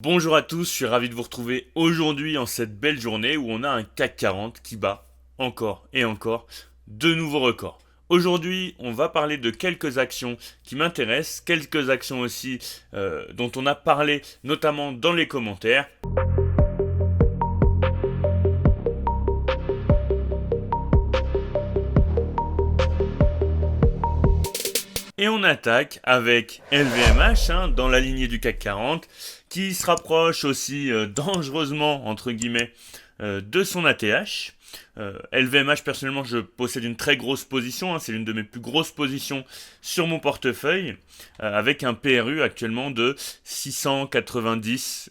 Bonjour à tous, je suis ravi de vous retrouver aujourd'hui en cette belle journée où on a un CAC 40 qui bat encore et encore de nouveaux records. Aujourd'hui, on va parler de quelques actions qui m'intéressent, quelques actions aussi dont on a parlé notamment dans les commentaires. Et on attaque avec LVMH dans la lignée du CAC 40 qui se rapproche aussi dangereusement entre guillemets de son ATH. LVMH personnellement je possède une très grosse position, c'est l'une de mes plus grosses positions sur mon portefeuille avec un PRU actuellement de 690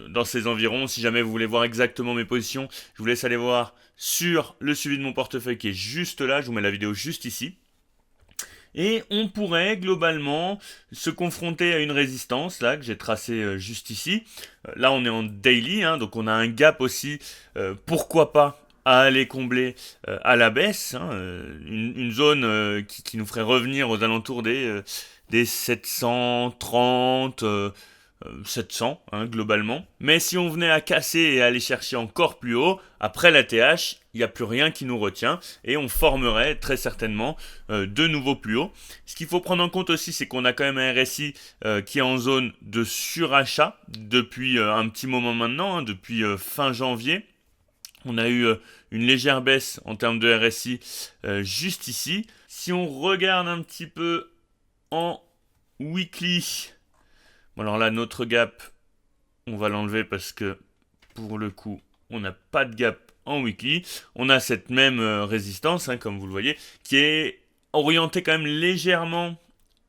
dans ces environs. Si jamais vous voulez voir exactement mes positions, je vous laisse aller voir sur le suivi de mon portefeuille qui est juste là, je vous mets la vidéo juste ici. Et on pourrait globalement se confronter à une résistance là que j'ai tracée juste ici. Là on est en daily, donc on a un gap aussi, pourquoi pas à aller combler à la baisse, une zone qui nous ferait revenir aux alentours des 730, 700 globalement. Mais si on venait à casser et à aller chercher encore plus haut, après la TH, il n'y a plus rien qui nous retient et on formerait très certainement de nouveau plus haut. Ce qu'il faut prendre en compte aussi, c'est qu'on a quand même un RSI qui est en zone de surachat depuis un petit moment maintenant, depuis fin janvier. On a eu une légère baisse en termes de RSI juste ici. Si on regarde un petit peu en weekly, bon alors là, notre gap, on va l'enlever parce que pour le coup, on n'a pas de gap en weekly. On a cette même résistance, comme vous le voyez, qui est orientée quand même légèrement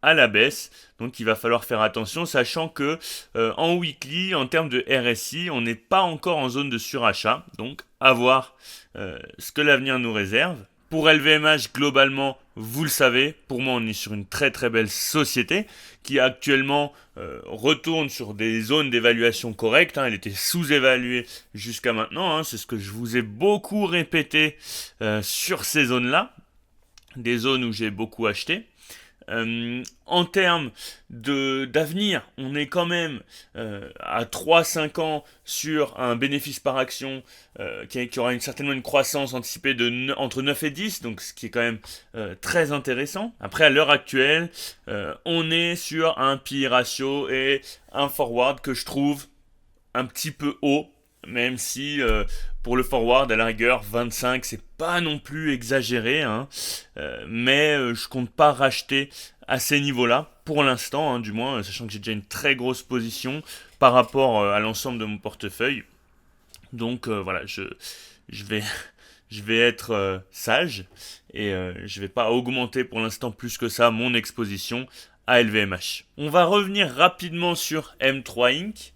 à la baisse. Donc il va falloir faire attention, sachant que en weekly, en termes de RSI, on n'est pas encore en zone de surachat. Donc à voir ce que l'avenir nous réserve. Pour LVMH, globalement, vous le savez, pour moi, on est sur une très très belle société qui actuellement retourne sur des zones d'évaluation correctes. Elle était sous-évaluée jusqu'à maintenant. C'est ce que je vous ai beaucoup répété sur ces zones-là, des zones où j'ai beaucoup acheté. En termes d'avenir, on est quand même à 3-5 ans sur un bénéfice par action qui aura certainement une croissance anticipée entre 9 et 10, donc ce qui est quand même très intéressant. Après, à l'heure actuelle, on est sur un PE ratio et un forward que je trouve un petit peu haut, même si pour le forward, à la rigueur, 25, c'est pas non plus exagéré, mais je compte pas racheter à ces niveaux-là, pour l'instant, du moins, sachant que j'ai déjà une très grosse position par rapport à l'ensemble de mon portefeuille. Donc voilà, je vais, je vais être sage et je vais pas augmenter pour l'instant plus que ça mon exposition à LVMH. On va revenir rapidement sur M3 Inc.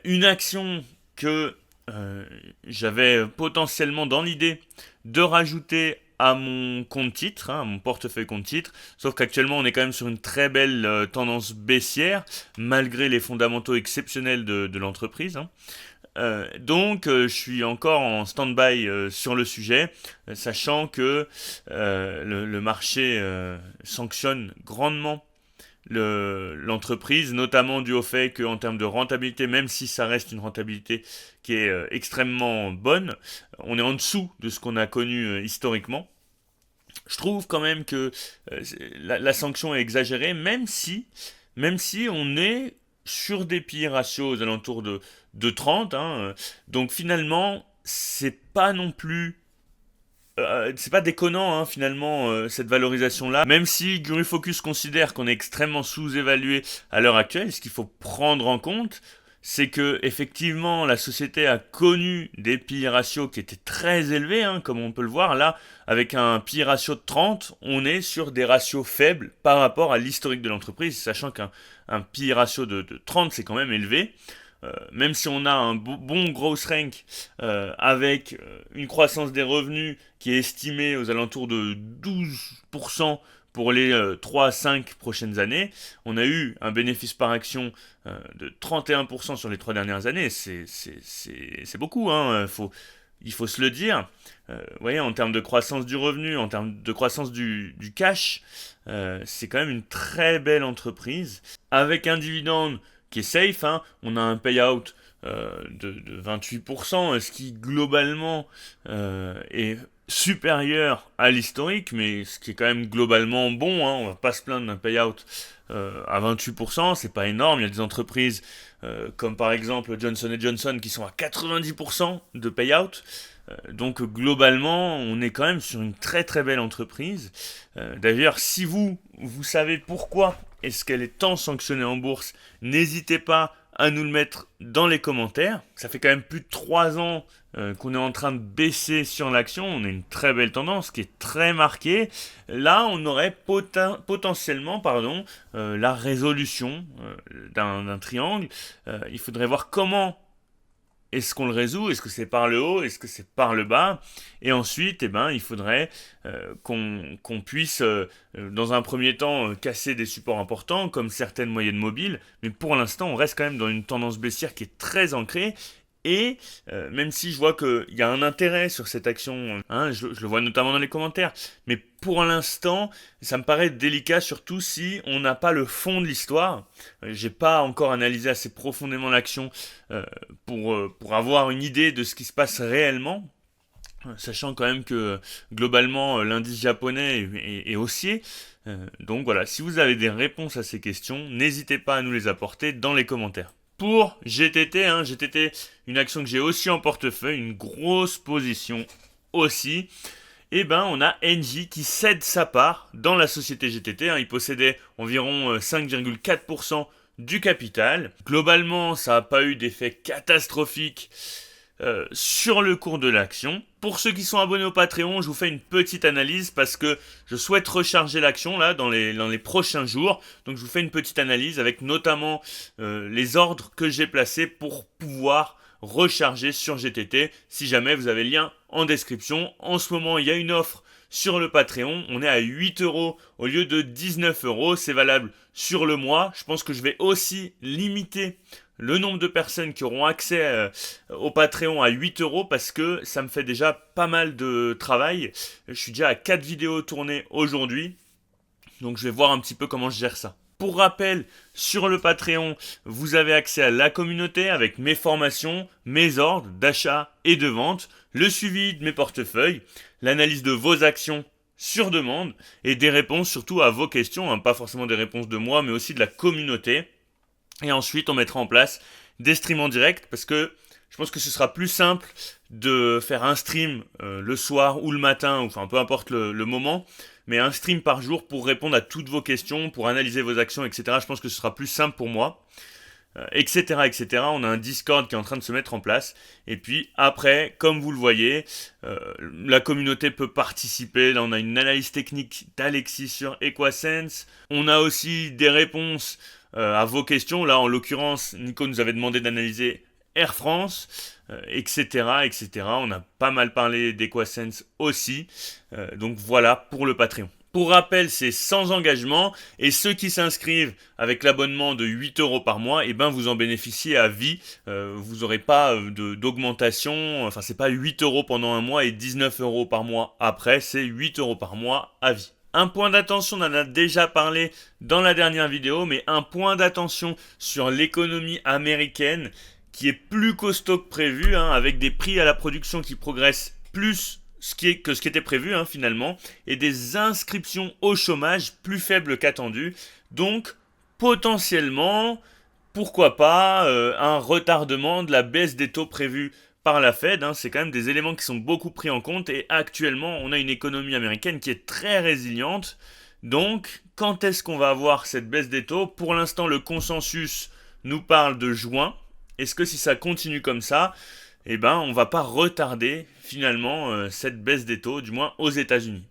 Une action que j'avais potentiellement dans l'idée de rajouter à mon compte titre, à mon portefeuille compte titre, sauf qu'actuellement on est quand même sur une très belle tendance baissière, malgré les fondamentaux exceptionnels de l'entreprise. Donc je suis encore en stand-by sur le sujet, sachant que le marché sanctionne grandement l'entreprise, notamment dû au fait qu'en termes de rentabilité, même si ça reste une rentabilité qui est extrêmement bonne, on est en dessous de ce qu'on a connu historiquement. Je trouve quand même que la sanction est exagérée, même si on est sur des PE ratios aux alentours de 30. Donc finalement, c'est pas non plus c'est pas déconnant finalement cette valorisation là, même si Gurufocus considère qu'on est extrêmement sous-évalué à l'heure actuelle. Ce qu'il faut prendre en compte, c'est que effectivement la société a connu des PE ratios qui étaient très élevés, comme on peut le voir là, avec un PE ratio de 30, on est sur des ratios faibles par rapport à l'historique de l'entreprise, sachant qu'un PE ratio de 30 c'est quand même élevé. Même si on a un bon growth rank avec une croissance des revenus qui est estimée aux alentours de 12% pour les 3 à 5 prochaines années, on a eu un bénéfice par action de 31% sur les 3 dernières années. C'est beaucoup, il faut se le dire. Vous voyez, en termes de croissance du revenu, en termes de croissance du cash, c'est quand même une très belle entreprise, avec un dividende qui est safe, hein. On a un payout de 28%, ce qui globalement est supérieur à l'historique, mais ce qui est quand même globalement bon, hein. On va pas se plaindre d'un payout à 28%, c'est pas énorme. Il y a des entreprises comme par exemple Johnson & Johnson qui sont à 90% de payout. Donc globalement, on est quand même sur une très très belle entreprise. D'ailleurs, si vous savez pourquoi est-ce qu'elle est tant sanctionnée en bourse, n'hésitez pas à nous le mettre dans les commentaires. Ça fait quand même plus de 3 ans qu'on est en train de baisser sur l'action. On a une très belle tendance qui est très marquée. Là, on aurait potentiellement la résolution d'un triangle. Il faudrait voir comment est-ce qu'on le résout? Est-ce que c'est par le haut? Est-ce que c'est par le bas? Et ensuite, il faudrait qu'on puisse, dans un premier temps, casser des supports importants, comme certaines moyennes mobiles. Mais pour l'instant, on reste quand même dans une tendance baissière qui est très ancrée. Et même si je vois qu'il y a un intérêt sur cette action, hein, je le vois notamment dans les commentaires, mais pour l'instant, ça me paraît délicat, surtout si on n'a pas le fond de l'histoire. J'ai pas encore analysé assez profondément l'action pour avoir une idée de ce qui se passe réellement. Sachant quand même que globalement l'indice japonais est haussier. Donc voilà, si vous avez des réponses à ces questions, n'hésitez pas à nous les apporter dans les commentaires. Pour GTT, GTT, une action que j'ai aussi en portefeuille, une grosse position aussi. On a Engie qui cède sa part dans la société GTT. Il possédait environ 5,4% du capital. Globalement, ça n'a pas eu d'effet catastrophique sur le cours de l'action. Pour ceux qui sont abonnés au Patreon, je vous fais une petite analyse parce que je souhaite recharger l'action là dans les prochains jours. Donc je vous fais une petite analyse avec notamment les ordres que j'ai placés pour pouvoir recharger sur GTT. Si jamais vous avez le lien en description. En ce moment, il y a une offre sur le Patreon. On est à 8€ au lieu de 19€. C'est valable sur le mois. Je pense que je vais aussi limiter le nombre de personnes qui auront accès au Patreon à 8€ parce que ça me fait déjà pas mal de travail. Je suis déjà à 4 vidéos tournées aujourd'hui. Donc je vais voir un petit peu comment je gère ça. Pour rappel, sur le Patreon, vous avez accès à la communauté avec mes formations, mes ordres d'achat et de vente, le suivi de mes portefeuilles, l'analyse de vos actions sur demande et des réponses surtout à vos questions, pas forcément des réponses de moi mais aussi de la communauté. Et ensuite, on mettra en place des streams en direct parce que je pense que ce sera plus simple de faire un stream le soir ou le matin, enfin peu importe le moment, mais un stream par jour pour répondre à toutes vos questions, pour analyser vos actions, etc. Je pense que ce sera plus simple pour moi, etc., etc. On a un Discord qui est en train de se mettre en place. Et puis après, comme vous le voyez, la communauté peut participer. Là, on a une analyse technique d'Alexis sur Equasense. On a aussi des réponses à vos questions. Là, en l'occurrence, Nico nous avait demandé d'analyser Air France, etc., etc. On a pas mal parlé d'Equasense aussi. Donc voilà pour le Patreon. Pour rappel, c'est sans engagement et ceux qui s'inscrivent avec l'abonnement de 8€ par mois, vous en bénéficiez à vie. Vous n'aurez pas d'augmentation. Enfin, c'est pas 8€ pendant un mois et 19€ par mois après. C'est 8€ par mois à vie. Un point d'attention, on en a déjà parlé dans la dernière vidéo, mais un point d'attention sur l'économie américaine qui est plus costaud que prévu, avec des prix à la production qui progressent plus que ce qui était prévu finalement, et des inscriptions au chômage plus faibles qu'attendu. Donc, potentiellement, pourquoi pas un retardement de la baisse des taux prévus par la Fed. C'est quand même des éléments qui sont beaucoup pris en compte, et actuellement, on a une économie américaine qui est très résiliente. Donc, quand est-ce qu'on va avoir cette baisse des taux? Pour l'instant, le consensus nous parle de juin. Est-ce que si ça continue comme ça, on va pas retarder finalement cette baisse des taux, du moins aux États-Unis?